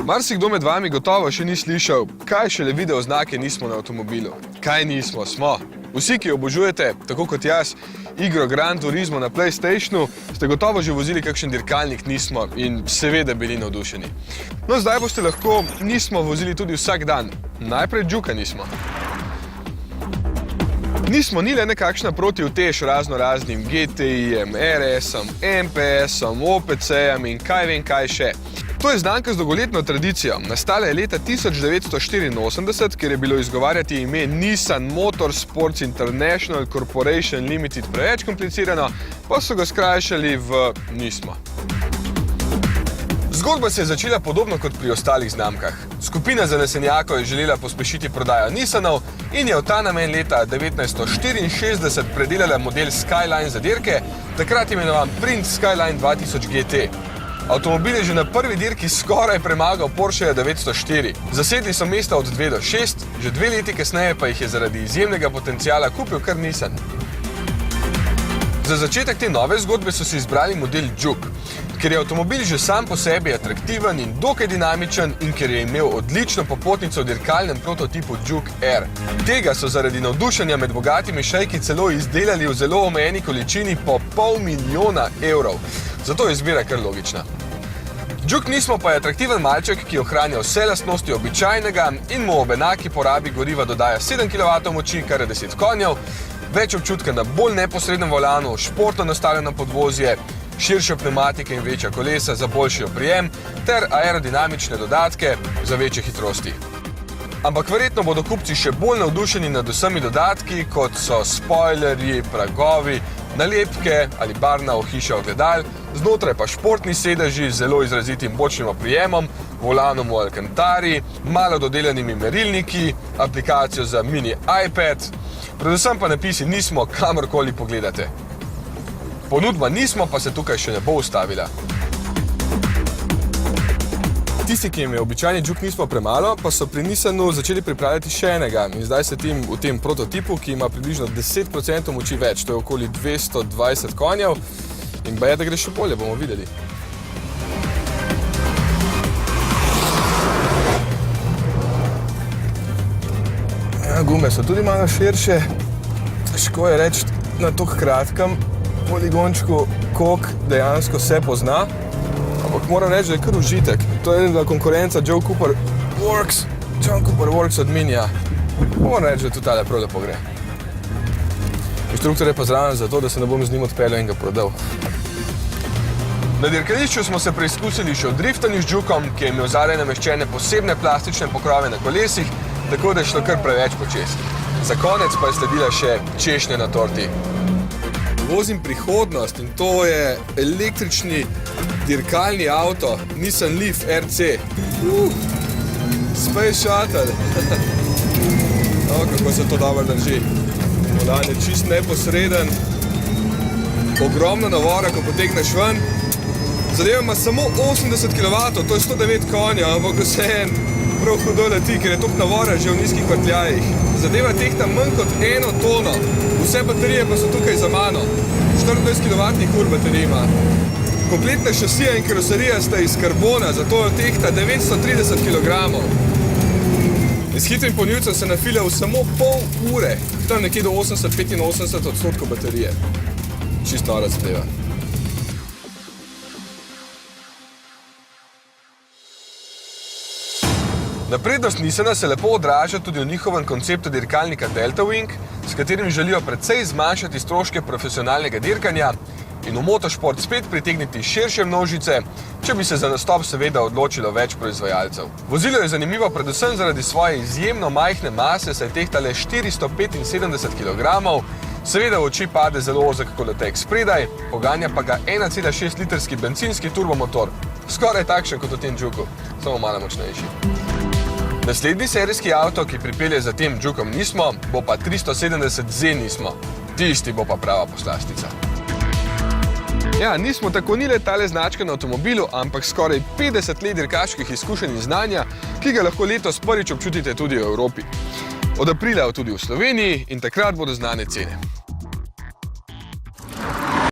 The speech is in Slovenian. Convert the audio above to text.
Marsikdo med vami gotovo še ni slišal, kaj šele video oznake Nismo na avtomobilu. Kaj nismo? Smo. Vsi, ki obožujete, tako kot jaz, igro Gran Turismo na PlayStationu, ste gotovo že vozili kakšen dirkalnik Nismo in seveda bili navdušeni. No, zdaj boste lahko Nismo vozili tudi vsak dan. Najprej Juka Nismo. Nismo ni le nekakšna protiutež raznoraznim GTI-jem, RS-om, MPS-om, OPC-jem in kaj vem kaj še. To je znamka z dolgoletno tradicijo. Nastala je leta 1984, kjer je bilo izgovarjati ime Nissan Motorsports International Corporation Limited preveč komplicirano, pa so ga skrajšali v Nismo. Zgodba se je začela podobno kot pri ostalih znamkah. Skupina zanesenjakov je želela pospešiti prodajo Nissanov in je v ta namen leta 1964 predelala model Skyline za dirke, takrat imenovan Prince Skyline 2000 GT. Avtomobil je že na prvi dirki skoraj premagal Porscheja 904. Zasedli so mesta od 2 do 6, že 2 leti kasneje pa jih je zaradi izjemnega potenciala kupil kar Nissan. Za začetek te nove zgodbe so si izbrali model Juke, ker je avtomobil že sam po sebi atraktiven in dokaj dinamičen in ker je imel odlično popotnico v dirkalnem prototipu Juke R. Tega so zaradi navdušenja med bogatimi šejki celo izdelali v zelo omejeni količini po $500 000, zato je izbira kar logična. Juke Nismo pa je atraktiven malček, ki ohranja vse lastnosti običajnega in mu ob enaki porabi goriva dodaja 7 kW moči, kar je 10 konjev, več občutka na bolj neposrednem volanu, športno nastavljeno podvozje, širše pnevmatike in večja kolesa za boljši oprijem ter aerodinamične dodatke za večje hitrosti. Ampak verjetno bodo kupci še bolj navdušeni nad vsemi dodatki, kot so spoilerji, pragovi, nalepke ali barvna ohišja ogledal, znotraj pa športni sedeži z zelo izrazitim bočnim oprijemom, volanom v Alcantari, malo dodelanimi merilniki, aplikacijo za mini iPad, predvsem pa napisi Nismo kamorkoli pogledate. Ponudba Nismo pa se tukaj še ne bo ustavila. Tisti, ki jim je običajni Juke Nismo premalo, pa so pri Nissanu začeli pripravljati še enega in zdaj se v tem prototipu, ki ima približno 10% moči več, to je okoli 220 konjev in baje, da gre še bolje, bomo videli. Ja, gume so tudi malo širše, težko je reči na tako kratkem poligončku, koliko dejansko se pozna. Ampak moram reči, da je kar užitek. To je ena konkurenca John Cooper Works od Minija. Moram reči, da tudi tale prav lepo gre. Inštruktor je pa zraven zato, da se ne bom z njim odpeljal in ga prodal. Na dirkališču smo se preizkusili še v driftanju z Jukom, ki je imel zadaj nameščene posebne plastične pokrove na kolesih, tako da je šlo kar preveč počez. Za konec pa je sledila še češnja na torti. Vozim prihodnost in to je električni dirkalni avto Nissan Leaf RC. Space Shuttle. No, kako se to dobro drži. Volan je čist neposreden. Ogromno navora, ko potegneš ven. Zadeva ima samo 80 kW, to je 109 konja, ampak vseeno prav hudo leti, ker je toliko navora že v nizkih vrtljajih. Zadeva tehta manj kot 1 tono. Vse baterije pa so tukaj za mano. 24 kWh baterij ima. Kompletna šasija in karoserija sta iz karbona, zato tehta 930 kg. S hitrim polnilcem se nafilja v samo pol ure, tam nekje do 80-85% baterije. Čist nora zadeva. Naprednost Nissana se lepo odraža tudi v njihovem konceptu dirkalnika Delta Wing, s katerim želijo precej zmanjšati stroške profesionalnega dirkanja in v motošport spet pritegniti širše množice, če bi se za nastop seveda odločilo več proizvajalcev. Vozilo je zanimivo predvsem zaradi svoje izjemno majhne mase, saj tehta le 475 kg, seveda v oči pade zelo ozek kolotek spredaj, poganja pa ga 1,6 litrski bencinski turbomotor, skoraj takšen kot v tem Juku, samo malo močnejši. Naslednji serijski avto, ki pripelje za tem Jukom Nismo, bo pa 370Z Nismo. Tisti bo pa prava poslastica. Ja, Nismo tako ni le tale značka na avtomobilu, ampak skoraj 50 let dirkaških izkušenj in znanja, ki ga lahko letos prvič občutite tudi v Evropi. Od aprila tudi v Sloveniji in takrat bodo znane cene.